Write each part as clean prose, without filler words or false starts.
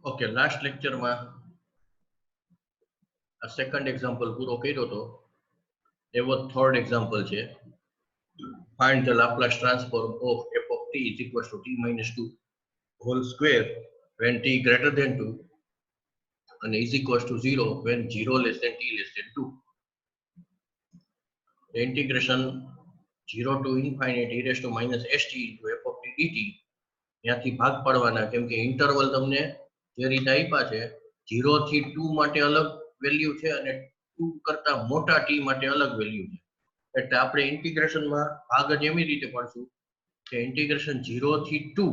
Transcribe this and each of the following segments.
Okay, last લેક્ચરમાં આ second example પૂરો કર્યો હતો. એવો થર્ડ એક્ઝામ્પલ છે. Find the Laplace transform of f of t is equals to t minus 2 whole square when t greater than 2 and is equals to 0 when 0 less than t less than 2. The integration 0 to infinity e raised to minus st into f of t dt ત્યાંથી ભાગ પાડવાના, કેમ કે interval તમને જે રીતે આપ્યા છે 0 થી 2 માટે અલગ વેલ્યુ છે અને 2 કરતા મોટા t માટે અલગ વેલ્યુ છે. એટલે આપણે ઇન્ટિગ્રેશનમાં ભાગ જ એવી રીતે પાડશું કે ઇન્ટિગ્રેશન 0 થી 2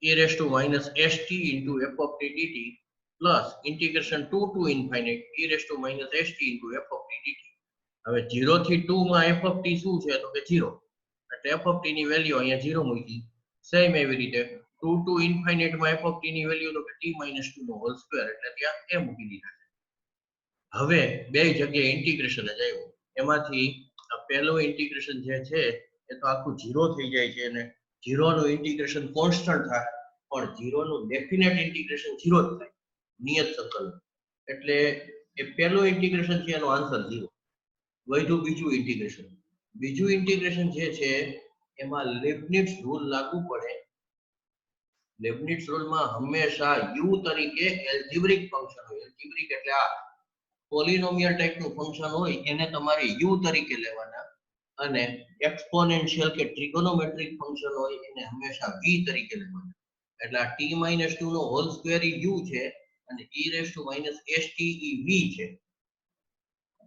e raised to minus st into f of t dt plus integration 2 to infinite e raised to minus st into f of t dt. હવે 0 થી 2 માં f of t શું છે તો કે 0, એટલે f of t ની વેલ્યુ અહીંયા 0 મૂકી. સેમ એવી રીતે 2 to infinite માં f of t ની વેલ્યુ તો કે t minus 2 નો હોલ સ્ક્વેર, એટલે ત્યાં એ મૂકી દીધા છે. હવે બે જગ્યાએ ઇન્ટિગ્રેશન જ આવ્યું, એમાંથી આ પહેલું ઇન્ટિગ્રેશન જે છે એ તો આખું 0 થઈ જાય છે અને 0 નું ઇન્ટિગ્રેશન કોન્સ્ટન્ટ થાય, પણ 0 નું ડેફિનેટ ઇન્ટિગ્રેશન 0 જ થાય નિયત સંકલન. એટલે એ પહેલું ઇન્ટિગ્રેશન છે એનો આન્સર 0. વધ્યું બીજું ઇન્ટિગ્રેશન જે છે એમાં લેબનિટ્ઝ રૂલ લાગુ પડે. લેબનિટ્ઝ રૂલમાં હંમેશા u તરીકે એલ્જિબ્રિક ફંક્શન હોય. એલ્જિબ્રિક એટલે આ પોલિનોમિયલ ટાઈપનું ફંક્શન હોય એને તમારે u તરીકે લેવાના, અને એક્સપોનેન્શિયલ કે ટ્રિગોનોમેટ્રિક ફંક્શન હોય એને હંમેશા v તરીકે લેવાના. એટલે આ t - 2 નો હોલ સ્ક્વેર એ u છે અને e raised to minus st A v છે.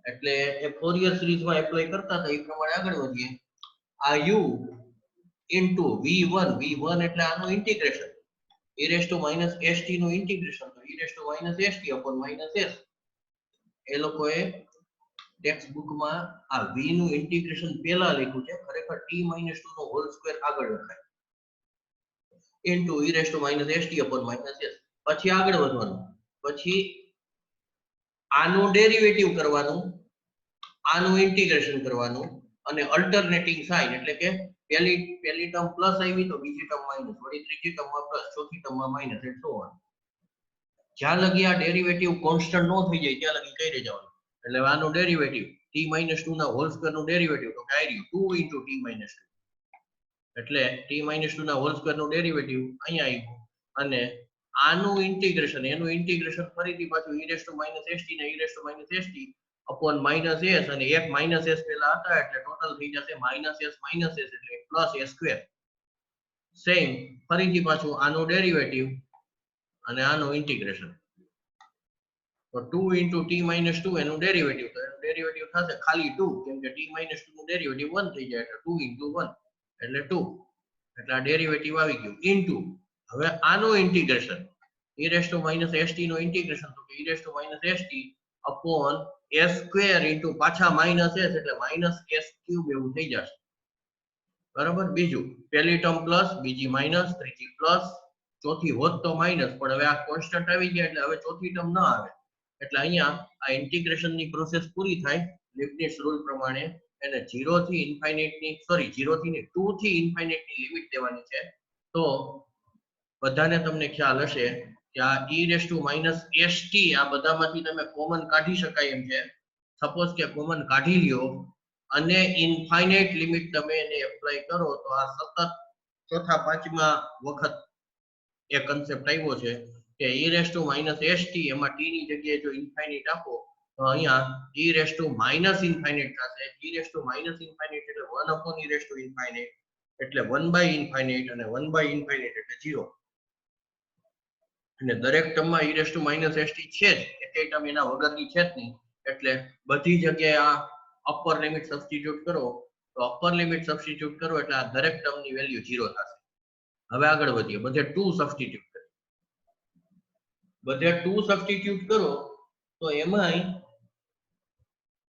એટલે એ ફોરિયર સિરીઝમાં એપ્લાય કરતા હતા એ પ્રમાણે આગળ વધીએ. આ u into v1 એટલે આનું integration, e raised to minus st નું ઇન્ટિગ્રેશન, તો e raised to minus st upon minus s. એ લોકોએ ટેક્સ્ટ બુકમાં આ v નું ઇન્ટિગ્રેશન પહેલા લખ્યું છે, ખરેખર t - 2 નો હોલ સ્ક્વેર આગળ લખાય into e raised to minus st upon minus s. પછી આગળ વધવાનું, પછી આનું ડેરિવેટિવ કરવાનું, આનું ઇન્ટિગ્રેશન કરવાનું અને અલ્ટરનેટિંગ સાઇન, એટલે કે પહેલી ટર્મ પ્લસ આવી તો બીજી ટર્મ માઈનસ, વળી ત્રીજી ટર્મમાં પ્લસ, ચોથી ટર્મમાં માઈનસ, એન્ડ સો ઓન. જ્યાં લગી આ ડેરિવેટિવ કોન્સ્ટન્ટ ન થઈ જાય ત્યાં લગી કરી જવાનું. એટલે આનું ડેરિવેટિવ t - 2 ના હોલ સ્ક્વેર નું ડેરિવેટિવ તો કે આ રહ્યું 2 into t - 2, એટલે t - 2 ના હોલ સ્ક્વેર નું ડેરિવેટિવ અહીંયા આવ્યું. અને આનું ઇન્ટિગ્રેશન, એનું ઇન્ટિગ્રેશન ફરીથી પાછું e raised to minus st ને e raised to minus st upon minus s, અને એક minus s પેલા હતા એટલે ટોટલ થઈ જશે minus s એટલે plus s સ્ક્વેર. સેમ ફરીથી પાછું આનું ડેરિવેટિવ અને આનું ઇન્ટિગ્રેશન, તો 2 into t - 2 એનું ડેરિવેટિવ, તો એનું ડેરિવેટિવ થશે ખાલી 2, કેમ કે t - 2 નું ડેરિવેટિવ 1 થઈ જાય એટલે 2 into 1 એટલે 2, એટલે આ ડેરિવેટિવ આવી ગયું ઇન્ટુ. હવે આનું integration e raised to minus st નું ઇન્ટિગ્રેશન, તો e raised to minus st upon s square into પાછા minus s એટલે minus s ક્યુબ એવું થઈ જશે. બરાબર, બીજું પહેલી ટર્મ પ્લસ, બીજી માઈનસ, ત્રીજી પ્લસ, ચોથી હોત તો માઈનસ, પણ હવે આ કોન્સ્ટન્ટ આવી ગયા એટલે હવે ચોથી ટર્મ ન આવે. એટલે અહીંયા આ ઇન્ટિગ્રેશન ની પ્રોસેસ પૂરી થાય લીબનિટ્ઝ રૂલ પ્રમાણે. એને 0 થી ઇન્ફાઇનાઇટ ની 0 થી 2 થી ઇન્ફાઇનાઇટ ની લિમિટ દેવાની છે. તો બધાને તમને ખ્યાલ હશે કે આ e raised to minus st આ બધામાંથી તમે કોમન કાઢી શકાય એમ છે. સપોઝ કે કોમન કાઢી લ્યો અને ઇન્ફાઇનાઇટ લિમિટ તમે એને એપ્લાય કરો તો આ સતત ચોથા પાંચમા વખત એ કન્સેપ્ટ આવ્યો છે કે e raised to minus st એમાં t ની જગ્યાએ જો ઇન્ફાઇનાઇટ આપો તો અહીંયા e raised to minus infinite થશે. e raised to minus infinite એટલે 1 upon e raised to infinite એટલે 1 by ઇન્ફાઇનાઇટ, અને 1 by ઇન્ફાઇનાઇટ એટલે 0. અને દરેક ટર્મમાં e raised to minus st છે જ, એકેય ટર્મ એના વગરની છે જ નહીં, એટલે બધી જગ્યાએ આ અપર લિમિટ સબસ્ટિટ્યુટ કરો, તો અપર લિમિટ સબસ્ટિટ્યુટ કરો એટલે આ દરેક ટર્મની વેલ્યુ 0 થશે. હવે આગળ વધીએ, બધે 2 સબસ્ટિટ્યુટ કરો, બધે 2 સબસ્ટિટ્યુટ કરો તો એમાંય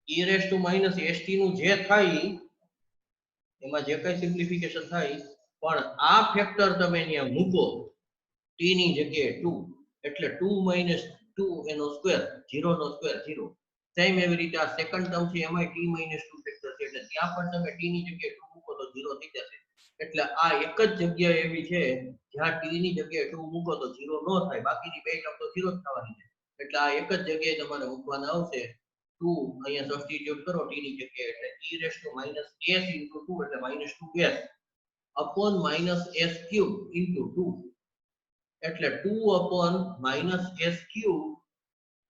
e raised to minus st નું જે થાય એમાં જે કઈ સિમ્પ્લિફિકેશન થાય, પણ આ ફેક્ટર તમે અહીંયા મૂકો t ની જગ્યાએ 2, એટલે 2 - 2 એનો સ્ક્વેર, 0 નો સ્ક્વેર 0. સેમ એવી રીતે આ સેકન્ડ ટર્મ છે એમાંય t - 2 ફેક્ટર છે, એટલે ત્યાં પણ તમે t ની જગ્યાએ 2 મૂકો તો 0 થઈ જશે. એટલે આ એક જ જગ્યા એવી છે જ્યાં t ની જગ્યાએ 2 મૂકો તો 0 ન થાય, બાકીની બે ટર્મ તો 0 જ થવાની છે. એટલે આ એક જ જગ્યાએ તમારે મૂકવાના આવશે 2, અહીંયા સબસ્ટિટ્યુટ કરો t ની જગ્યાએ એટલે e raise to minus s into 2 એટલે minus 2s upon minus s cube into 2 એટલે 2 upon minus s cube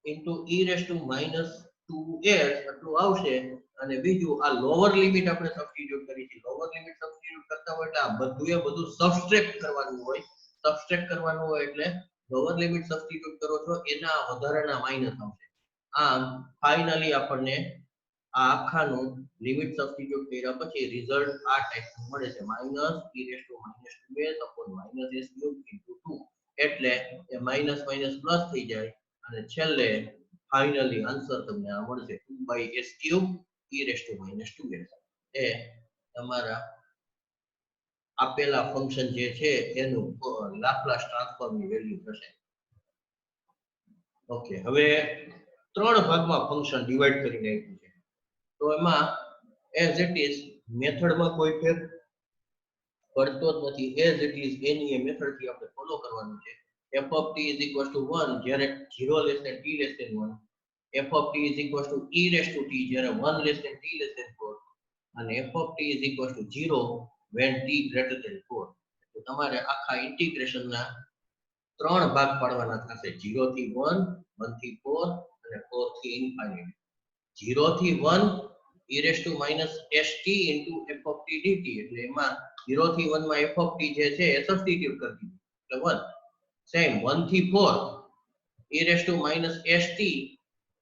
into e raise to minus 2s એટલું આવશે. અને બીજું આ લોઅર લિમિટ આપણે સબસ્ટિટ્યુટ કરી છે. લોઅર લિમિટ સબસ્ટિટ્યુટ કરતા હોય એટલે આ બધું સબસ્ટ્રેક્ટ કરવાનું હોય. સબસ્ટ્રેક્ટ કરવાનું હોય એટલે લોઅર લિમિટ સબસ્ટિટ્યુટ કરો છો એના વધારાના માઈનસ આવશે. આમ ફાઇનલી આપણને આ આખાનું લિમિટ સબસ્ટિટ્યુટ કર્યા પછી રિઝલ્ટ આ ટાઈપનું મળે છે minus e raise to minus 2s upon minus s cube into 2 એટલે એ માઈનસ માઈનસ પ્લસ થઈ જાય અને છેલ્લે ફાઇનલી આન્સર તમને આ મળશે 2/s cube e raise to minus 2s. એ તમારા આપેલા ફંક્શન જે છે એનું લાપ્લાસ ટ્રાન્સફોર્મની વેલ્યુ થશે. ઓકે, હવે ત્રણ ભાગમાં ફંક્શન ડિવાઈડ કરીને આપ્યું છે. તો એમાં એઝ ઇટ ઇઝ મેથડમાં કોઈ ફેર પડતો જ નથી. As it is any A method થી આપણે ફોલો કરવાનું છે. f of t is equal to 1 જ્યારે 0 less than t less than 1, f of t is equal to e raised to t જ્યારે 1 less than t less than 4 અને f of t is equal to 0 when t greater than 4. તો તમારે આખા integration ના ત્રણ ભાગ પાડવાના થશે 0 થી 1, 1 થી 4 અને 4 થી ઇન્ફાઇનાઇટ. 0 થી 1 e raised to minus st into f of t dt એટલે એમાં 0 થી 1 માં f of t જે છે એ સબસ્ટિટ્યુટ કરી દીધું એટલે 1. સેમ 1 થી 4 e raised to minus st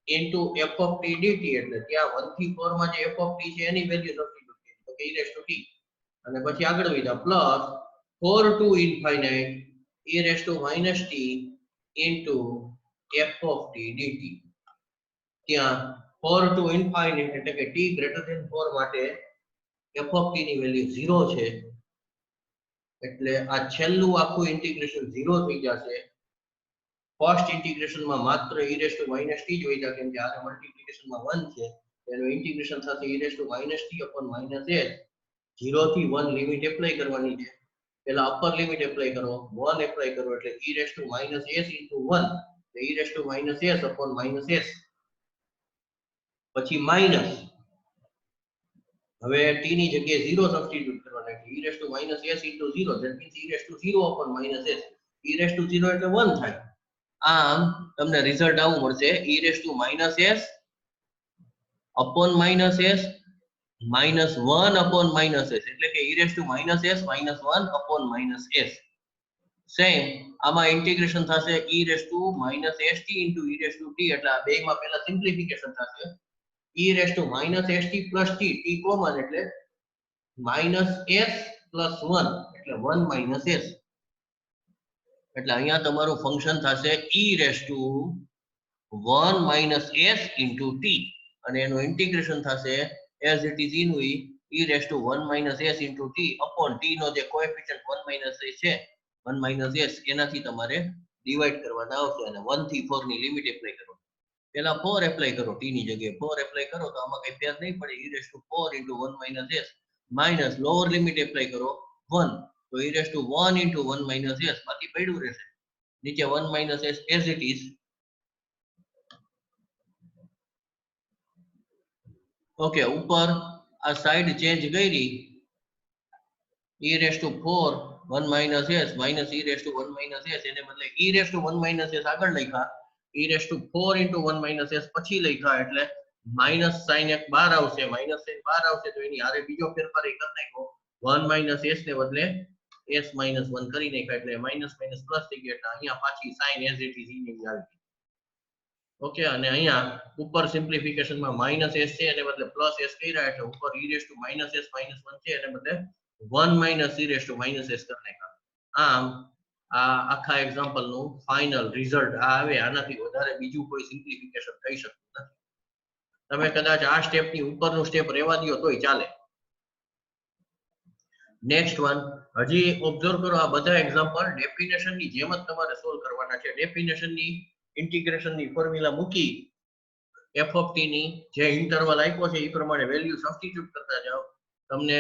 into f of t dt એટલે ત્યાં 1 થી 4 માં જે f of t છે એની વેલ્યુ સબસ્ટિટ્યુટ કરી તો કે e raised to t અને પછી આગળ વધ્યા plus 4 to infinite e raised to minus t into f of t dt. ત્યાં 4 to infinite એટલે કે t greater than 4 માટે f of t ની વેલ્યુ 0 છે એટલે આ છેલ્લું આખું ઇન્ટિગ્રેશન 0 થઈ જશે. ફર્સ્ટ ઇન્ટિગ્રેશન માં માત્ર e raised to minus t જ હોય છે કેમ કે આ મલ્ટીપ્લિકેશન માં 1 છે એનું ઇન્ટિગ્રેશન થશે e raised to minus t upon minus s. 0 થી 1 લિમિટ એપ્લાય કરવાની છે. પહેલા અપર લિમિટ એપ્લાય કરો 1 એપ્લાય કરો એટલે e raised to minus s into 1 એટલે e raised to minus s upon minus s પછી માઈનસ હવે t ની જગ્યાએ 0 સબસ્ટિટ્યુટ કરવાના એટલે e raised to minus s into 0 that means e raised to 0 upon minus s. e raised to 0 એટલે 1 થાય. આમ તમને રિઝલ્ટ આવું મળશે e raised to minus s upon minus s minus 1 upon minus s એટલે કે e raised to minus s minus 1 upon minus s. Same આમાં integration થશે e raised to minus st into e raised to t એટલે આ બેયમાં પહેલા simplification થશે e raised to minus st plus t t common એટલે minus s plus 1 એટલે 1 minus s એટલે અહીંયા તમારું ફંક્શન થશે e raised to 1 minus s into t અને એનું ઇન્ટિગ્રેશન થશે as it is in e raised to 1 minus s into t upon t નો જે કોએફિશિયન્ટ 1 minus s છે 1 minus s એનાથી તમારે ડિવાઇડ કરવાના આવશે અને 1 થી 4 ની લિમિટ એપ્લાય કરો. પહેલા 4 એપ્લાય કરો t ની જગ્યાએ 4 એપ્લાય કરો તો આમાં કઈ ફેર નહીં પડે e raised to 4 into 1 minus s minus lower limit apply કરો 1 તો e raised to 1 into 1 minus s બાકી પડ્યું રહેશે નીચે 1 minus s as it is. Okay ઉપર આ સાઈડ ચેન્જ કરી e raised to 4 1 minus s minus e raised to 1 minus s એને બદલે e raised to 1 minus s આગળ લખ્યા e raised to 4 into 1 minus s પછી લખ્યા એટલે માઈનસ સાઇન એક બહાર આવશે માઈનસ સાઇન બહાર આવશે તો એની આરે બીજો ફેરફાર એ કરી નાખો 1 minus s ને બદલે s minus 1 કરી નાખ્યા એટલે માઈનસ માઈનસ પ્લસ થઈ ગયો એટલે અહીંયા પાછી સાઇન એઝ ઇટ ઇઝ ની આવી. ઓકે અને અહીંયા ઉપર સિમ્પ્લિફિકેશન માં માઈનસ s છે એને બદલે પ્લસ s કર્યા એટલે ઉપર e raised to minus s minus 1 છે એને બદલે 1 minus e raised to minus s કરી નાખ્યા. આમ આ આખા એક્ઝામ્પલ નું ફાઇનલ રિઝલ્ટ આ આવે આનાથી વધારે બીજું કોઈ સિમ્પ્લિફિકેશન થઈ શકતું નથી. તમે કદાચ આ સ્ટેપ ની ઉપરનું સ્ટેપ રહેવા દો તોય ચાલે. નેક્સ્ટ વન હજી ઓબ્ઝર્વ કરો આ બધા એક્ઝામ્પલ ડેફિનેશન ની જેમ જ તમારે સોલ્વ કરવાના છે. ડેફિનેશન ની ઇન્ટિગ્રેશન ની ફોર્મ્યુલા મૂકી f of t ની જે ઇન્ટરવલ આપ્યો છે એ પ્રમાણે વેલ્યુ સબસ્ટિટ્યુટ કરતા જાઓ તમને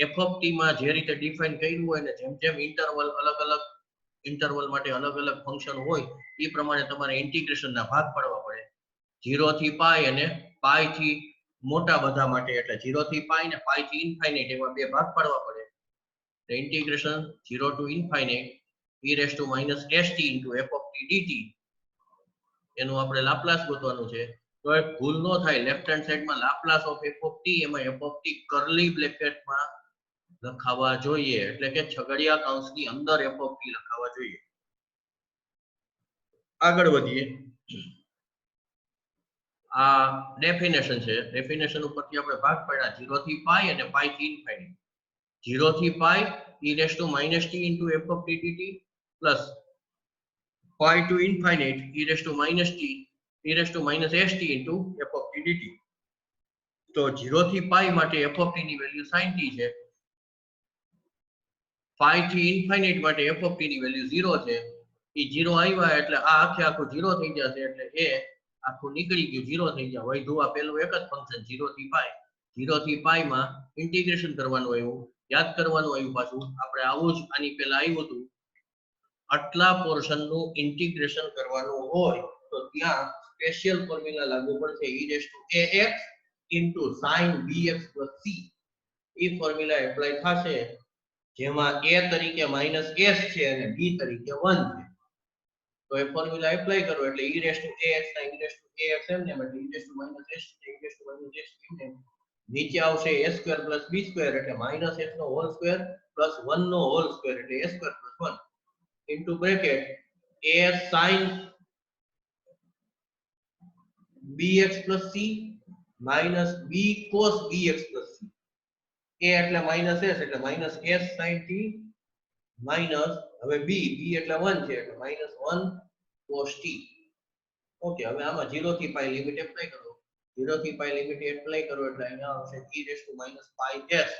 એફ ઓફ ટી માં જે રીતે ડિફાઇન કર્યું હોય ને જેમ જેમ ઇન્ટરવલ અલગ અલગ ઇન્ટરવલ માટે અલગ અલગ ફંક્શન હોય એ પ્રમાણે તમારે ઇન્ટિગ્રેશનના ભાગ પાડવા પડે 0 થી પાઈ અને પાઈ થી મોટા બધા માટે એટલે 0 થી પાઈ ને પાઈ થી ઇન્ફાઇનાઇટ એવા બે ભાગ પાડવા પડે the integration 0 to infinite e raised to minus st into f of t dt એનું આપણે લાપ્લાસ ગોતવાનું છે તો એ ભૂલ ન થાય લેફ્ટ હેન્ડ સાઈડમાં Laplace of f of t એમાં f of t કર્લી બ્રેકેટમાં લખાવા જોઈએ એટલે કે છગડિયા કૌંસની અંદર f of t લખાવા જોઈએ આગળ વધીએ આ ડેફિનેશન છે ડેફિનેશન ઉપરથી આપણે ભાગ પાડ્યા 0 થી પાઈ અને પાઈ થી ઇન્ફાઇનાઇટ 0 થી પાઈ e raised to minus t into f of t dt plus pi to infinite e raised to minus t e raised to minus st into f of t dt તો 0 થી પાઈ માટે f of t ની value sin t છે પાઈ થી infinite માટે f of t ની value 0 છે એ 0 આવ્યા એટલે આ આખું 0 થઈ જશે એટલે એ આખું નીકળી ગયું 0 થઈ જાય વૈધું આ પેલું એક જ ફંક્શન 0 થી પાઈ માં ઇન્ટિગ્રેશન કરવાનું આવ્યું યાદ કરવાનું આવ્યું પાછું આપણે આવું જ આની પહેલા આવ્યું હતું આટલા પોર્શન નું ઇન્ટિગ્રેશન કરવાનું હોય તો ત્યાં સ્પેશિયલ ફોર્મ્યુલા લાગુ પડશે e raised to ax into sin bx plus c A formula apply થશે જેમાં a તરીકે -s છે અને b તરીકે 1 છે તો એ ફોર્મ્યુલા એપ્લાય કરો એટલે e raised to ax ના e raised to ax એમ ને એટલે e raised to -s e raised to -s ને નીચે આવશે a square plus b square એટલે -s નો હોલ સ્ક્વેર plus 1 નો હોલ સ્ક્વેર એટલે a square plus 1 into bracket a sin bx plus c minus b cos bx plus c a એટલે -s એટલે -s sin t minus હવે b એટલે 1 છે એટલે -1 cos t okay હવે આમાં 0 થી પાઈ લિમિટ એપ્લાય કરો 0 થી પાઈ લિમિટ એપ્લાય કરો એટલે અહીંયા આવશે e raised to -pi s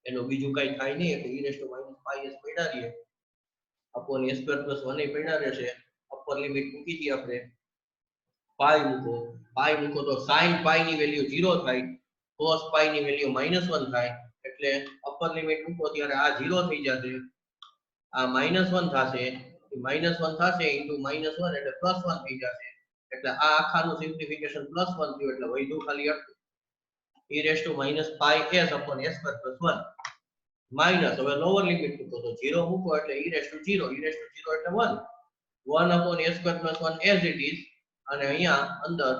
એનું બીજું કઈ થાય નહીં એટલે e raised to -pi s પડ્યા રહીએ upon a square plus 1 એ પડ્યા રહેશે અપર લિમિટ મૂકી દઈએ આપણે પાઈ મૂકો તો sin pi ની વેલ્યુ 0 થાય cos pi ની વેલ્યુ -1 થાય એટલે અપર લિમિટ મૂકો ત્યારે આ 0 થઈ જશે આ -1 થશે -1 થશે into -1 એટલે +1 થઈ જશે એટલે આ આખાનું સિમ્પ્લિફિકેશન +1 થયું એટલે વૈધું ખાલી અટકે e raised to -pi s upon s square plus 1 minus હવે લોઅર લિમિટ મૂકો તો 0 મૂકો એટલે e raised to 0 એટલે 1 1 upon a square plus 1 as it is અને અહીંયા અંદર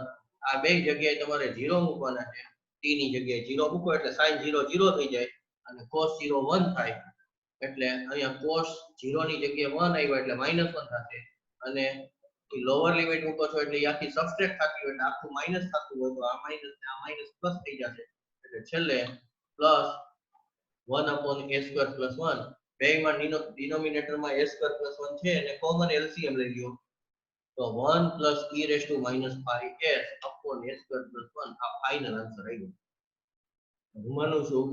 આ બે જગ્યાએ તમારે 0 મૂકવાના છે t ની જગ્યાએ 0 મૂકો એટલે sin 0 0 થઈ જાય અને cos 0 1 થાય એટલે અહીંયા cos 0 ની જગ્યાએ 1 આવ્યો એટલે -1 થશે અને લોઅર લિમિટ મૂકો છો એટલે આખી સબટ્રેક્ટ થતી હોય એટલે આખું માઈનસ થતું હોય તો આ માઈનસ ને આ માઈનસ પ્લસ થઈ જશે એટલે છેલ્લે plus 1 upon a square plus 1 બેયમાં ડિનોમિનેટરમાં a square plus 1 છે અને કોમન LCM લઈ લ્યો તો 1 plus e raised to -pi s upon a square plus 1 આ ફાઇનલ આન્સર આવ્યો હું માનું છું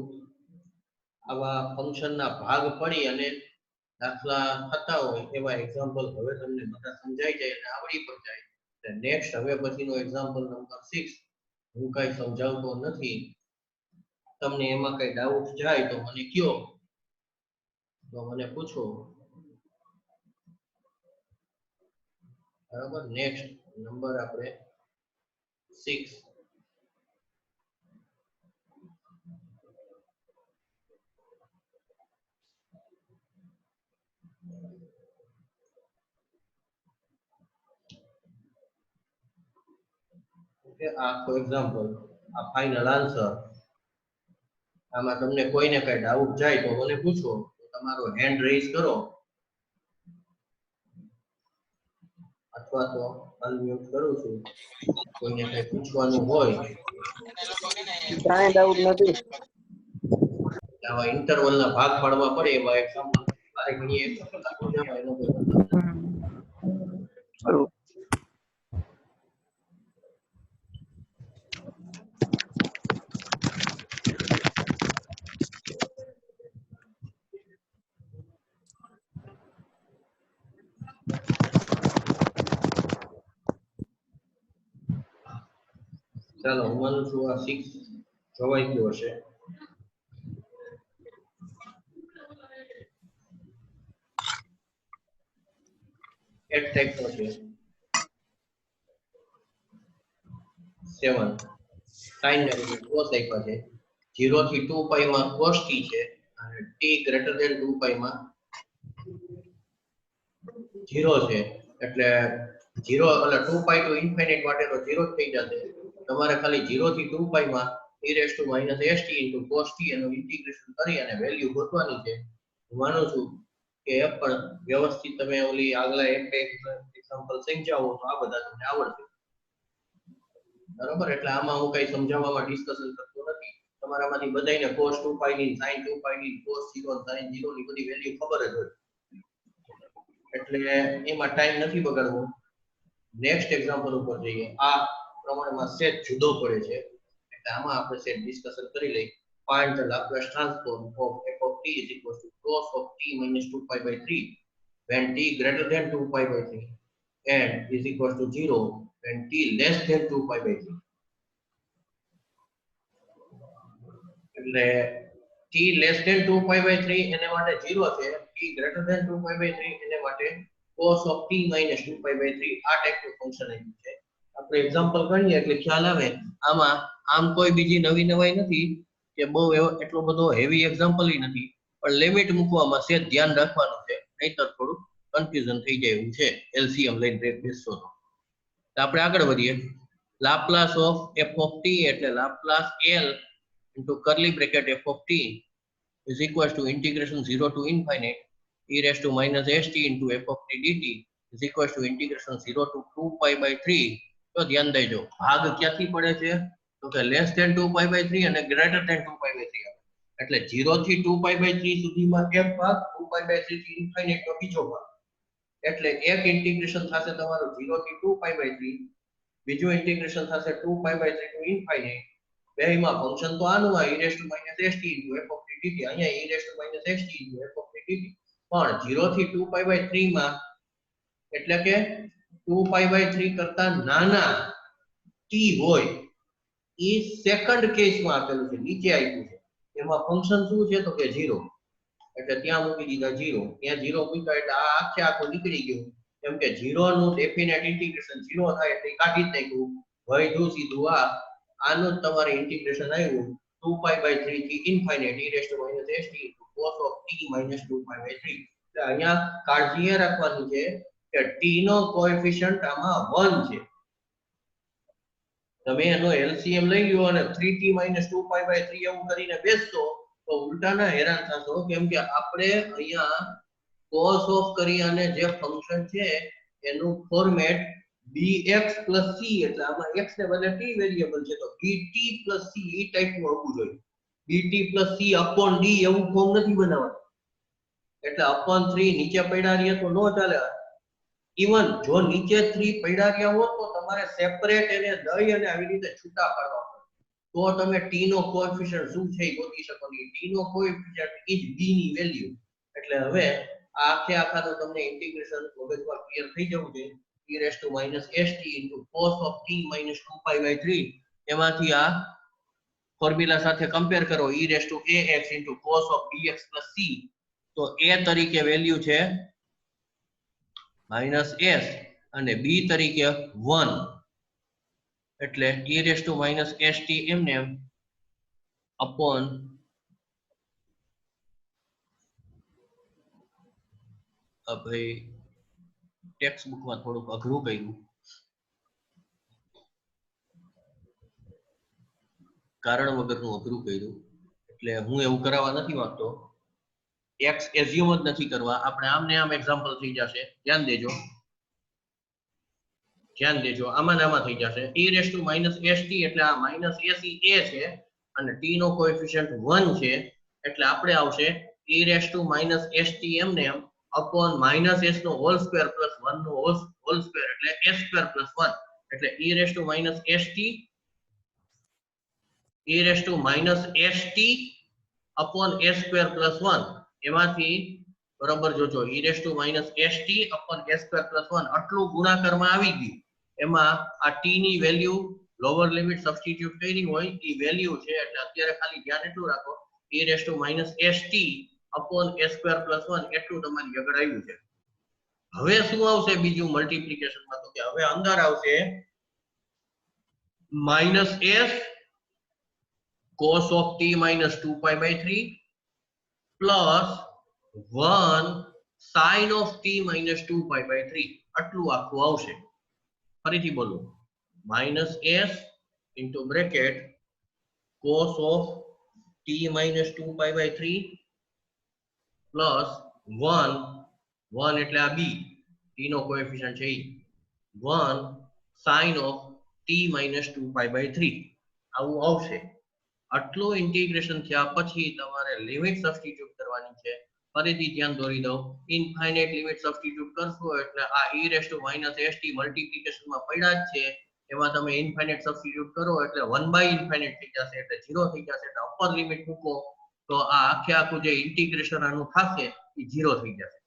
આવા ફંક્શનના ભાગ પડી અને દાખલા થતા હોય એવા એક્ઝામ્પલ હવે તમને બધા સમજાઈ જાય અને આવડી પણ જાય એટલે નેક્સ્ટ હવે પછીનો એક્ઝામ્પલ નંબર 6 હું કઈ સમજાવતો નથી તમને એમાં કઈ ડાઉટ જાય તો મને કયો તો મને પૂછો બરાબર નેક્સ્ટ નંબર આપણે 6 ઓકે આ ફોર એક્ઝામ્પલ આ ફાઇનલ આન્સર આમાં તમને કોઈને કઈ ડાઉટ જાય તો મને પૂછો તો તમારો હેન્ડ રેઝ કરો અથવા તો અનમ્યુટ કરું છું કોઈને કઈ પૂછવાનું હોય કાંઈ ડાઉટ નથી આવા ઇન્ટરવલના ભાગ પાડવા પડે એવા એક્ઝામ્પલ બારે ગણીએ એનો કોઈ ચાલો હું માનું છું આ 6 જોવાઈ ગયો હશે એક ટાઈપનો છે 7 sin ને cos આપ્યા છે 0 થી 2 પાઈ માં cos t છે અને t ગ્રેટર ધેન 2 પાઈ માં 0 છે એટલે 0 એટલે 2 પાઈ ટુ ઇન્ફિનિટ માટે તો 0 જ થઈ જશે તમારે ખાલી 0 થી 2 પાઈ માં e raised to minus st into cos t એનું ઇન્ટિગ્રેશન કરી અને વેલ્યુ ગોતવાની છે હું માનું છું કે એ પણ વ્યવસ્થિત તમે ઓલી આગલા એક એક્ઝામ્પલ સમજાવો તો આ બધા તમને આવડશે બરાબર એટલે આમાં હું કઈ સમજાવવામાં ડિસ્કશન કરતો નથી તમારામાંથી બધાયને cos 2 પાઈ ની sin 2 પાઈ ની cos 0 sin 0 ની બધી વેલ્યુ ખબર જ હોય એટલે એમાં ટાઈમ નથી બગાડવો નેક્સ્ટ એક્ઝામ્પલ ઉપર જઈએ આ પ્રમાણમાં સેટ જુદો પડે છે એટલે આમાં આપણે સેટ ડિસ્કશન કરી લઈએ find the Laplace transform of f of t is equal to cos of t minus 2 pi by 3 when t greater than 2 pi by 3 and is equal to 0 when t less than 2 pi by 3 એટલે t less than 2 pi by 3 એને માટે 0 છે t greater than 2 pi by 3 એને માટે cos of t minus 2 pi by 3 આ ટાઈપનું function આવ્યું છે આપણે એક્ઝામ્પલ ગણીએ એટલે ખ્યાલ આવે આમાં આમ કોઈ બીજી નવી નવાઈ નથી કે બહુ એટલો બધો હેવી એક્ઝામ્પલ નથી પણ લિમિટ મૂકવામાં છે ધ્યાન રાખવાનું છે નહીતર થોડું કન્ફ્યુઝન થઈ જાય એવું છે એલસીએમ લઈને બેસશો તો આપણે આગળ વધીએ Laplace of f of t એટલે Laplace l into curly bracket f of t is equals to integration 0 to infinite e raised to minus st into f of t dt is equals to integration 0 to 2 pi by 3 તો ધ્યાન દેજો ભાગ ક્યાંથી પડે છે તો કે less than 2 pi by 3 અને greater than 2 pi by 3 આવે એટલે 0 થી 2 pi by 3 સુધીમાં એક ભાગ 2 pi by 3 થી infinite નો બીજો ભાગ એટલે એક ઇન્ટિગ્રેશન થશે તમારું 0 થી 2 pi by 3 બીજું ઇન્ટિગ્રેશન થશે 2 pi by 3 to infinite બેયમાં function તો આનું આ e raised to minus st into f of t dt અહીંયા e raised to minus st into f of t dt પણ 0 થી 2 pi by 3 માં એટલે કે 2 pi by 3 કરતા નાના t હોય એ સેકન્ડ કેસમાં આપેલું છે નીચે આપ્યું છે એમાં ફંક્શન શું છે તો કે 0 એટલે ત્યાં મૂકી દીધા 0 ત્યાં 0 મૂક્યા એટલે આ આખે આખું નીકળી ગયું કેમ કે 0 નું ડેફિનેટ ઇન્ટિગ્રેશન 0 થાય એટલે કાઢી જ નાખ્યું વૈધું સીધું આનું તમારે ઇન્ટિગ્રેશન આવ્યું 2 pi by 3 થી infinite e raised to minus st into cos of t minus 2 pi by 3 એટલે અહીંયા કાળજી એ રાખવાની છે કે t નો કોએફિશિયન્ટ આમાં 1 છે તમે એનો એલસીએમ લઈ લ્યો અને 3t minus 2 pi by 3 એવું કરીને બેસશો તો ઉલટાના હેરાન થશો કેમ કે આપણે અહીંયા cos of કરી અને જે ફંક્શન છે એનું ફોર્મેટ bx plus c એટલે આમાં x ને બદલે t વેરીએબલ છે તો bt plus c એ ટાઈપનું હોવું જોઈએ bt plus c upon d એવું ફોર્મ નથી બનાવવાનું એટલે upon 3 નીચે પડ્યા રહે તો નો ચાલે ઇવન જો નીચે 3 પડ્યા રહ્યા હોત તો તમારે સેપરેટ એને દઈ અને આવી રીતે છૂટા પાડવા પડે તો તમે t નો કોએફિશિયન્ટ શું છે એ ગોતી શકો ની t નો કોએફિશિયન્ટ ઇઝ b ની વેલ્યુ એટલે હવે આખે આખાનું તમને ઇન્ટિગ્રેશન મગજમાં ક્લિયર થઈ જવું છે e raised to minus st into cos of t minus 2 pi by 3 એમાંથી આ ફોર્મ્યુલા સાથે કમ્પેર કરો e raised to ax into cos of bx plus c તો a તરીકે વેલ્યુ છે minus s અને b તરીકે 1 એટલે e raised to minus st એમને upon ભાઈ ટેક્સ્ટ બુકમાં થોડુંક અઘરું કર્યું કારણ વગરનું અઘરું કર્યું એટલે હું એવું કરાવવા નથી માંગતો x એઝ્યુમ જ નથી કરવા આપણે આમને આમ એક્ઝામ્પલ થઈ જશે ધ્યાન દેજો આમાં થઈ જશે e raised to minus st એટલે આ minus se a છે અને t નો કોએફિશિયન્ટ 1 છે એટલે આપણે આવશે e raised to minus st એમને upon minus s નો હોલ સ્ક્વેર પ્લસ 1 નો હોલ સ્ક્વેર એટલે s સ્ક્વેર પ્લસ 1 એટલે e raised to minus st upon s square plus 1 એમાંથી બરાબર જોજો e raised to minus st upon s square plus 1 આટલું ગુણાકારમાં આવી ગયું એમાં આ t ની વેલ્યુ લોઅર લિમિટ સબસ્ટિટ્યુટ કરી હોય એ વેલ્યુ છે એટલે અત્યારે ખાલી ધ્યાન એટલું રાખો e raised to minus st upon s square plus 1 એટલું તમારી આગળ આવ્યું છે હવે શું આવશે બીજું મલ્ટીપ્લિકેશન માં? તો કે હવે અંદર આવશે -s cos of t minus 2π/3 plus 1 sin of t minus 2π/3 આટલું આખું આવશે. ફરીથી બોલું, -s into bracket cos of t minus 2π/3 plus 1 એટલે આ b, t નો કોએફિશિયન્ટ છે ઈ, 1 sin of t minus 2π/3 આવું આવશે. આટલું ઇન્ટિગ્રેશન થયા પછી તમારે લિમિટ સબસ્ટિટ્યુટ કરવાની છે. ફરીથી ધ્યાન દોરી દઉં, ઇન્ફાઇનાઇટ લિમિટ સબસ્ટિટ્યુટ કરશો એટલે આ e st મલ્ટીપ્લિકેશન માં પડ્યા જ છે, એમાં તમે ઇન્ફાઇનાઇટ સબસ્ટિટ્યુટ કરો એટલે 1/ઇન્ફાઇનાઇટ થઈ જશે, એટલે 0 થઈ જશે. એટલે અપર લિમિટ મૂકો તો આ આખું જે ઇન્ટિગ્રેશન આનું થશે એ 0 થઈ જશે.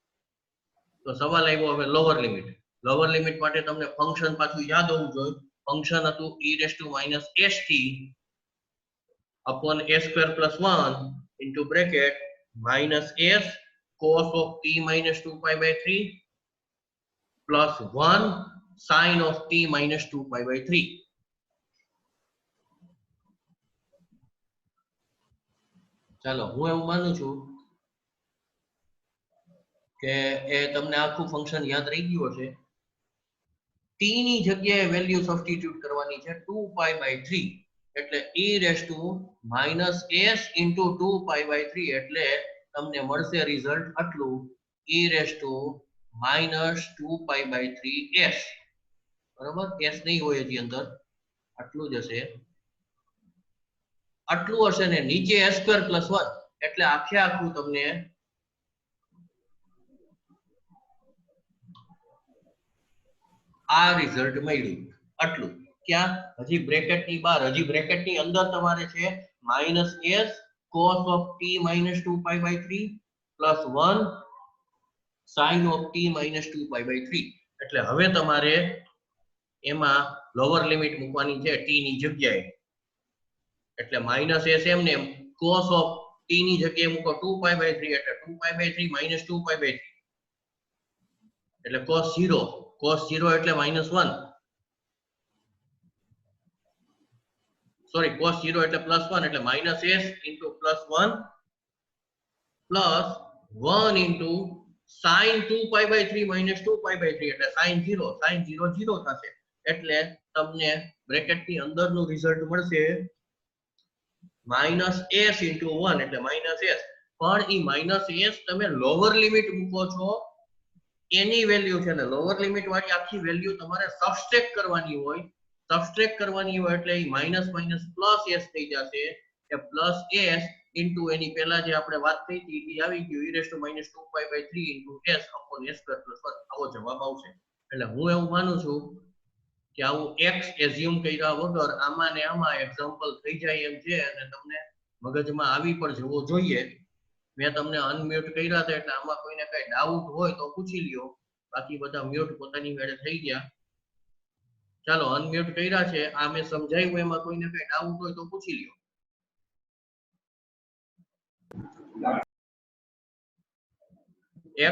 તો સવાલ આવ્યો હવે લોઅર લિમિટ. લોઅર લિમિટ માટે તમને ફંક્શન પાછું યાદ હોવું જોઈએ. ફંક્શન હતું e st upon a square plus 1 into bracket -s cos of t minus 2π/3 plus 1 sin of t minus 2π/3. ચાલો, હું એવું માનું છું કે એ તમને આખું ફંક્શન યાદ રહી ગયું હશે. t ની જગ્યાએ વેલ્યુ સબસ્ટિટ્યુટ કરવાની છે 2π/3 એટલે e - s into 2π/3 એટલે તમને મળશે રિઝલ્ટ આટલું, e - 2π/3s. બરાબર, s નહીં હોય હજી અંદર, આટલું જ હશે. આટલું હશે ને નીચે s² + 1 એટલે આખું તમને આ રિઝલ્ટ મળ્યું. આટલું ક્યાં? હજી બ્રેકેટ ની બહાર, હજી બ્રેકેટ ની અંદર તમારે છે -s cos of t minus 2π/3 plus 1 sin of t minus 2π/3. એટલે હવે તમારે એમાં લોઅર લિમિટ મૂકવાની છે t ની જગ્યાએ. એટલે -s એમને cos of t ની જગ્યાએ મૂકો 2π/3 એટલે 2π/3 minus 2π/3 એટલે cos 0. cos 0 એટલે -1. સોરી, cos 0 એટલે +1 એટલે -s into +1 plus 1 into sin 2π/3 minus 2π/3 એટલે sin 0. sin 0 0 થશે એટલે તમને બ્રેકેટ ની અંદરનું રિઝલ્ટ મળશે -s into 1 એટલે -s. પણ ઈ -s તમે લોઅર લિમિટ મૂકો છો એની વેલ્યુ છે ને, લોઅર લિમિટ વાળી આખી વેલ્યુ તમારે સબસ્ટ્રેક્ટ કરવાની હોય. સબસ્ટ્રેક્ટ કરવાની હોય એટલે ઈ -s થઈ જશે કે +s into એની પહેલા જે આપણે વાત થઈ હતી એ આવી ગયું e - 2π/3 into s upon s² + 1 આવો જવાબ આવશે. એટલે હું એવું માનું છું કે આવું x એઝ્યુમ કર્યા વગર આમાં ને આમાં એક્ઝામ્પલ થઈ જાય એમ છે અને તમને મગજમાં આવી પણ જવો જોઈએ. મેં તમને અનમ્યુટ કર્યા હતા એટલે આમાં કોઈને કઈ ડાઉટ હોય તો પૂછી લ્યો, બાકી બધા મ્યુટ પોતાની મેળે થઈ ગયા. ચાલો, અનમ્યુટ કર્યા છે, આ મેં સમજાવ્યું, એમાં કોઈને કઈ ડાઉટ હોય તો પૂછી લ્યો.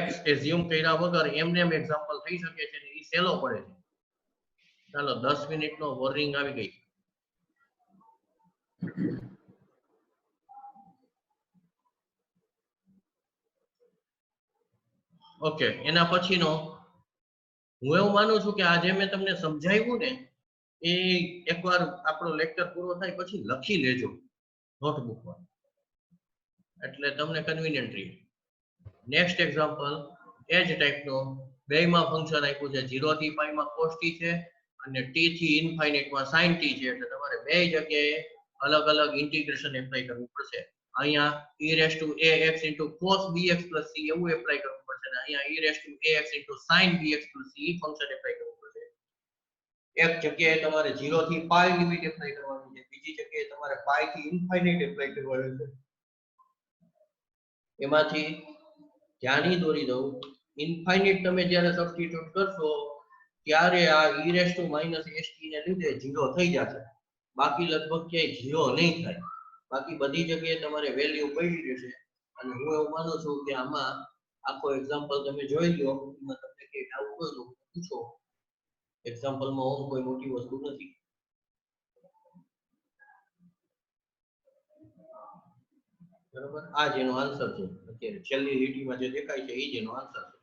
x એઝ્યુમ કર્યા વગર એમને એમ એક્ઝામ્પલ થઈ શકે છે ને એ સહેલો પડે છે. ચાલો, 10 મિનિટનો વોર્નિંગ આવી ગઈ. ઓકે, એના પછીનો હું એવું માનું છું કે આજે મેં તમને સમજાવ્યું ને એ એકવાર આપણો લેક્ચર પૂરો થાય પછી લખી લેજો નોટબુકમાં, એટલે તમને કન્વીનિયન્ટ રહે. નેક્સ્ટ એક્ઝામ્પલ એ જ ટાઈપનો, બેમાં ફંક્શન આપ્યું છે 0 થી π માં cos t છે અને t થી ઇન્ફાઇનાઇટ માં sin t છે. એટલે તમારે બે જગ્યાએ અલગ અલગ ઇન્ટિગ્રેશન એપ્લાય કરવું પડશે. અહીંયા e ax into cos bx plus c એવું એપ્લાય કરવું પડશે અને અહીંયા e ax into sin bx plus c function apply કરવું પડશે. એક જગ્યાએ તમારે 0 થી π લિમિટ એપ્લાય કરવાની છે, બીજી જગ્યાએ તમારે π થી ઇન્ફાઇનાઇટ એપ્લાય કરવાની છે. એમાંથી ધ્યાની દોરી દઉં, ઇન્ફાઇનાઇટ તમે જ્યારે સબસ્ટિટ્યુટ કરશો ત્યારે આ e st ને લીધે 0 થઈ જશે, બાકી લગભગ ક્યાંય 0 નહીં થાય. બાકી બધી જગ્યાએ તમારે વેલ્યુ પડી રહેશે. અને હું એવું માનું છું કે આમાં આખો એક્ઝામ્પલ તમે જોઈ લો, એમાં તમને કઈ ડાઉટ હોય તો પૂછો. એક્ઝામ્પલમાં ઓમ કોઈ મોટી વસ્તુ નથી. બરોબર, આ જ એનો આન્સર છે. અત્યારે છેલ્લી લીટીમાં જે દેખાય છે એ જ એનો આન્સર છે.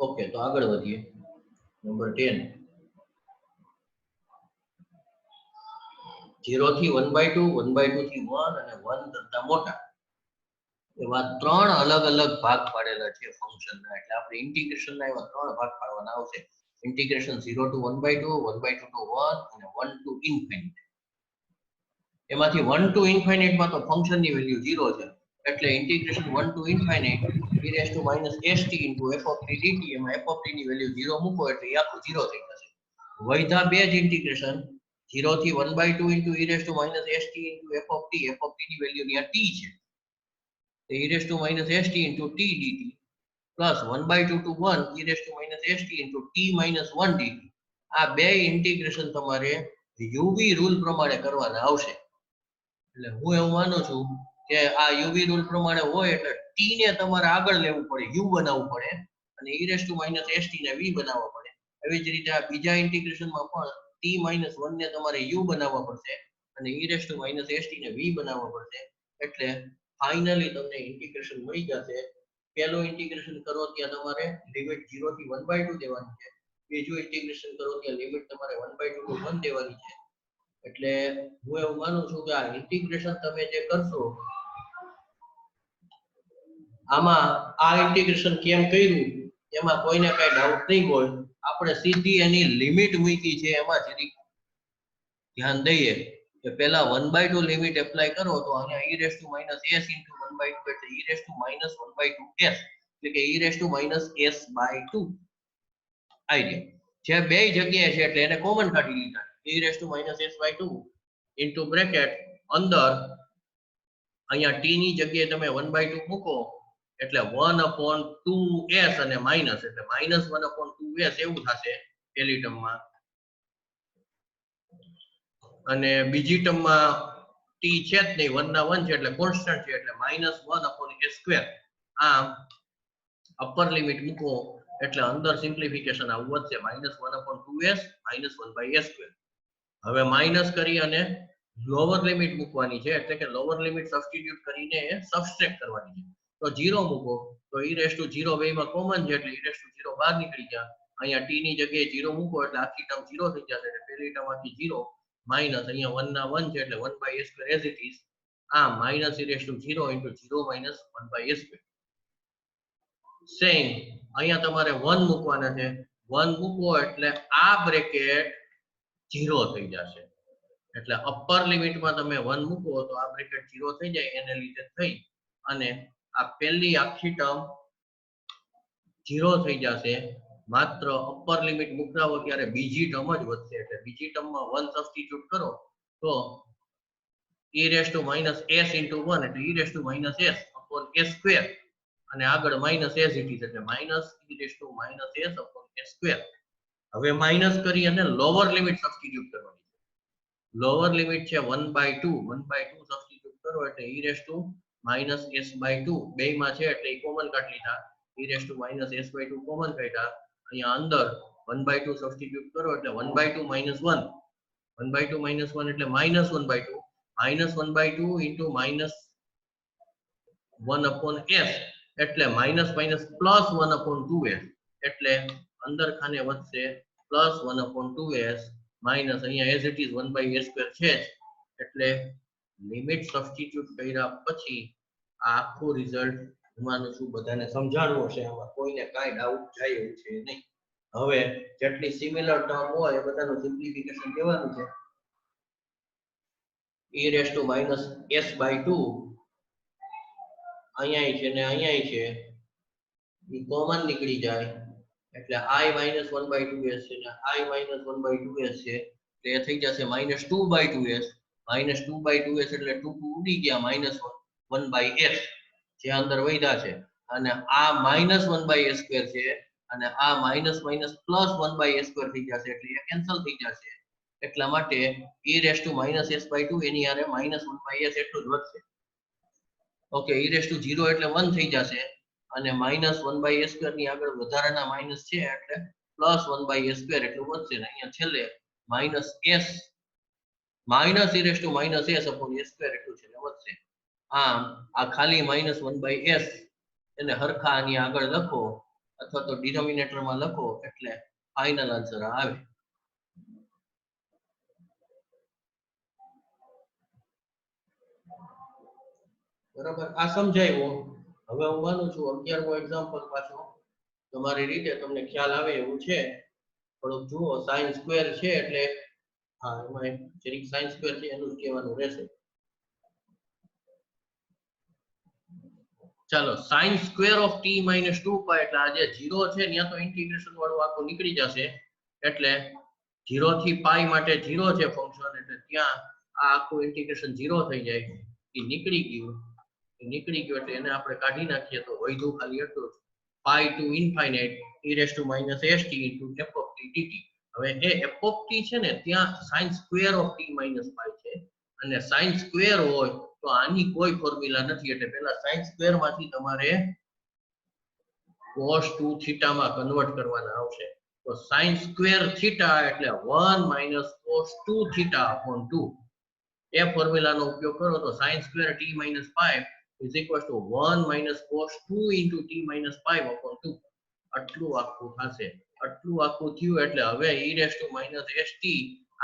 ઓકે, તો આગળ વધીએ. નંબર 10. 0 થી 1/2, 1/2 થી 1 અને 1 કરતા મોટા એવા ત્રણ અલગ અલગ ભાગ પાડેલા છે ફંક્શનના. એટલે આપણે ઇન્ટિગ્રેશનના એવા ત્રણ ભાગ પાડવાના આવશે. ઇન્ટિગ્રેશન 0 to 1/2, 1/2 to 1 અને 1 to infinite. એમાંથી 1 to infinite માં તો ફંક્શનની વેલ્યુ 0 છે, એટલે integration 1 to infinite e raised to minus st into f of t dt, એમાં f of t ની વેલ્યુ 0 મૂકો એટલે એ આખું 0 થઈ જશે. વૈધા બે જ ઇન્ટિગ્રેશન 0 થી 1/2 into e raised to minus st into f of t ની વેલ્યુ ત્યાં t છે, e raised to minus st into t dt plus 1/2 to 1 e raised to minus st into t minus 1 dt. આ બે integration તમારે UV rule પ્રમાણે કરવાના આવશે. એટલે હું એવું માનું છું કે આ યુવી રૂલ પ્રમાણે હોય એટલે t ને તમારે આગળ લેવું પડે, u બનાવવું પડે, અને e raised to minus st ને v બનાવવા પડે. એવી જ રીતે આ બીજા ઇન્ટિગ્રેશનમાં પણ t minus 1 ને તમારે u બનાવવા પડશે અને e raised to minus st ને v બનાવવા પડશે. એટલે ફાઇનલી તમને ઇન્ટિગ્રેશન મળી જશે. પહેલું ઇન્ટિગ્રેશન કરો ત્યાં તમારે લિમિટ 0 થી 1/2 દેવાની છે. બીજું ઇન્ટિગ્રેશન કરો ત્યાં લિમિટ તમારે 1/2 to 1 દેવાની છે. એટલે હું એવું માનું છું કે આ ઇન્ટિગ્રેશન તમે જે કરશો આમાં આ ઇન્ટિગ્રેશન કેમ કર્યું એમાં કોઈને કઈ ડાઉટ નહીં હોય. આપણે સીધી એની લિમિટ મૂકી છે એમાં જરી ધ્યાન દઈએ કે પહેલા 1/2 લિમિટ એપ્લાય કરો તો અહીંયા e raised to minus s into 1/2 એટલે e raised to minus 1/2 s, એટલે કે e raised to minus s/2 idea જે બે જગ્યાએ છે એટલે એને કોમન કાઢી લીધા. e raised to minus s/2 into bracket અંદર અહીંયા t ની જગ્યાએ તમે 1/2 મૂકો એટલે 1/2s અને માઈનસ એટલે minus 1/2s એવું થશે પહેલી ટર્મમાં. અને બીજી ટર્મમાં t છે જ નહીં, 1 ના 1 છે એટલે કોન્સ્ટન્ટ છે એટલે -1/s². આમ અપર લિમિટ મૂકો એટલે અંદર સિમ્પ્લિફિકેશન આવું વધશે -1/2s -1/s². હવે માઈનસ કરી અને લોઅર લિમિટ મૂકવાની છે, એટલે કે લોઅર લિમિટ સબસ્ટિટ્યુટ કરીને સબસ્ટ્રેક્ટ કરવાની છે. તો 0 મૂકો તો e raised to 0 બેમાં કોમન છે એટલે e raised to 0 બહાર નીકળી ગયા. અહીંયા t ની જગ્યાએ 0 મૂકો એટલે આખી ટર્મ 0 થઈ જશે એટલે પહેલી ટર્મ આખી 0 માઈનસ અહીંયા 1 ના 1 છે એટલે 1/s² as it is. આ minus e raised to 0 into 0 minus 1/s². Same અહીંયા તમારે 1 મૂકવાના છે. 1 મૂકો એટલે આ બ્રેકેટ 0 થઈ જશે. એટલે અપર લિમિટમાં તમે 1 મૂકો તો આ બ્રેકેટ 0 થઈ જાય, એને લીધે થઈ અને આ પહેલી આખી ટર્મ 0 થઈ જશે. માત્ર અપર લિમિટ મૂકરાવો ત્યારે બીજી ટર્મ જ વધશે એટલે બીજી ટર્મમાં 1 સબસ્ટિટ્યુટ કરો તો e raised to minus s into 1 એટલે e raised to minus s upon s² અને આગળ minus as it is એટલે minus e raised to minus s upon s². હવે માઈનસ કરી અને લોઅર લિમિટ સબસ્ટિટ્યુટ કરવાની છે. લોઅર લિમિટ છે 1/2 સબસ્ટિટ્યુટ કરો એટલે e raised to minus s/2 બેમાં છે એટલે કોમન કાઢી લીધા, e raised to minus s/2 common કાઢ્યા. અહીંયા અંદર 1/2 સબસ્ટિટ્યુટ કરો એટલે 1/2 minus 1 1/2 minus 1 એટલે -1/2 -1/2 into minus 1/s એટલે minus minus plus 1/2s એટલે અંદર ખાને વધશે plus 1/2s minus અહીંયા as it is 1/s² છે એટલે લિમિટ સબસ્ટિટ્યુટ કર્યા પછી આ આખું રિઝલ્ટ માનું છું બધાને સમજાણું હશે. આમાં કોઈને કાંઈ ડાઉટ જાય એવું છે નહીં. હવે જેટલી સિમિલર ટર્મ હોય એ બધાનું સિમ્પ્લિફિકેશન કહેવાનું છે. e raised to minus s/2 અહીંયા છે ને અહીંયા છે એ કોમન નીકળી જાય એટલે I minus 1/2s છે ને I minus 1/2s છે એટલે એ થઈ જશે minus 2/2s minus 2/2s એટલે 2 ઉડી ગયા minus 1/s જે અંદર વધ્યા છે અને આ minus 1/s square છે અને આ minus minus plus 1/s square થઈ જશે એટલે એ કેન્સલ થઈ જશે એટલા માટે e raised to minus s/2 એની આરે minus 1/s એટલું જ વધશે ઓકે e raised to 0 એટલે 1 થઈ જશે અને minus 1/s square ની આગળ વધારાના માઇનસ છે એટલે plus 1/s square એટલું વધશે ને અહીંયા છેલ્લે minus s minus e raised to minus s upon s square એટલું છેલ્લે વધશે આમ આ ખાલી minus 1/s એને હરખા આની આગળ લખો અથવા તો ડિનોમિનેટરમાં લખો એટલે ફાઇનલ આન્સર આવે બરાબર આ સમજાયું હવે હું માનું છું 11મો એક્ઝામ્પલ પાછો તમારી રીતે તમને ખ્યાલ આવે એવું છે થોડુંક જુઓ sin સ્ક્વેર છે એટલે હા એમાં જરીક sin સ્ક્વેર છે એનું જ કહેવાનું રહેશે ચાલો sin square of t minus 2 એટલે આ જે 0 છે ત્યાં તો ઇન્ટિગ્રેશન વાળું આખું નીકળી જશે એટલે 0 થી પાઈ માટે 0 છે ફંક્શન એટલે ત્યાં આ આખું ઇન્ટિગ્રેશન 0 થઈ જાય એ નીકળી ગયું એટલે એને આપણે કાઢી નાખીએ તો વધ્યું ખાલી એટલું જ pi to infinite e raised to minus st into f of t dt હવે એ f of t છે ને ત્યાં sin square of t minus pi છે અને sin square હોય તો આની કોઈ ફોર્મ્યુલા નથી એટલે પહેલા sin square માંથી તમારે cos 2 theta માં કન્વર્ટ કરવાના આવશે તો sin square theta એટલે 1 minus cos 2 theta upon 2 એ ફોર્મ્યુલાનો ઉપયોગ કરો તો sin square t minus 5 is equal to 1 minus cos 2 into t minus 5 upon 2 આટલું આખું થશે આટલું આખું થયું એટલે હવે e raised to minus st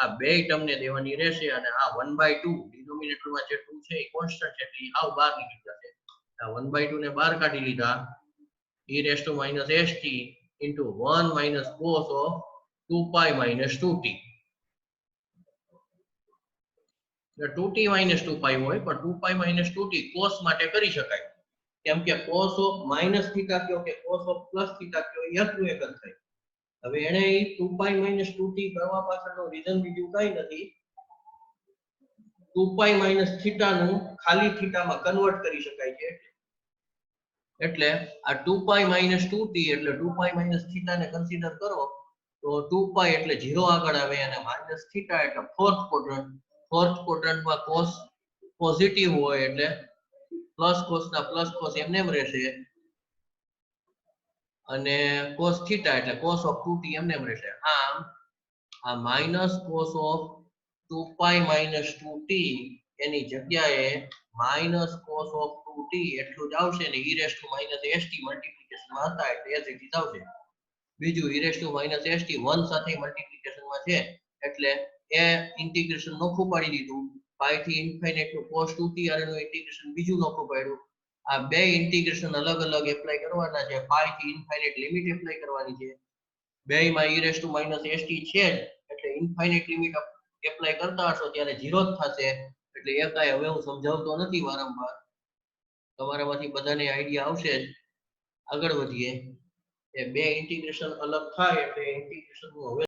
આ બે ટર્મને દેવાની રહેશે અને આ 1/2 ડિનોમિનેટરમાં જે 2 છે એ કોન્સ્ટન્ટ છે એટલે આવ બહાર નીકળી જશે આ 1/2 ને બહાર કાઢી લીધા e raised to minus st into 1 minus cos of 2 pi minus 2t 2t minus 2 pi હોય પણ 2 pi minus 2t cos માટે કરી શકાય કેમ કે cos of minus theta કયો કે cos of plus theta કયો એ એટલું એક જ થાય હવે એને 2 pi minus 2t કરવા પાછળનો રીઝન બીજું કંઈ નથી 2 pi minus theta નું ખાલી theta માં કન્વર્ટ કરી શકાય છે એટલે આ 2 pi minus 2t એટલે 2 pi minus theta ને કન્સિડર કરો તો 2 pi એટલે 0 આગળ આવે અને minus theta એટલે fourth quadrant માં cos પોઝિટિવ હોય એટલે પ્લસ cos ના પ્લસ cos એમને એમ રહેશે અને cos theta એટલે cos of 2t એમને એમ રહેશે આમ આ minus cos of 2 pi minus 2t એની જગ્યાએ minus cos of 2t એટલું જ આવશે ને e raised to minus st multiplication માં હતા એટલે as it is આવશે બીજું e raised to minus st 1 સાથે મલ્ટીપ્લિકેશન માં છે એટલે એ ઇન્ટિગ્રેશન નોખું પાડી દીધું pi થી ઇન્ફિનિટ નું cos 2t અને નું ઇન્ટિગ્રેશન બીજું નોખું પાડ્યું આ બે ઇન્ટિગ્રેશન અલગ અલગ એપ્લાય કરવાના છે pi થી ઇન્ફિનિટ લિમિટ એપ્લાય કરવાની છે બેયમાં e raised to minus st છે એટલે ઇન્ફિનિટ લિમિટ એપ્લાય કરતા હશો ત્યારે 0 જ થશે એટલે એ કાંઈ હવે હું સમજાવતો નથી વારંવાર તમારામાંથી બધાને આઈડિયા આવશે જ આગળ વધીએ એ બે ઇન્ટિગ્રેશન અલગ થાય એટલે ઇન્ટિગ્રેશન નું હવે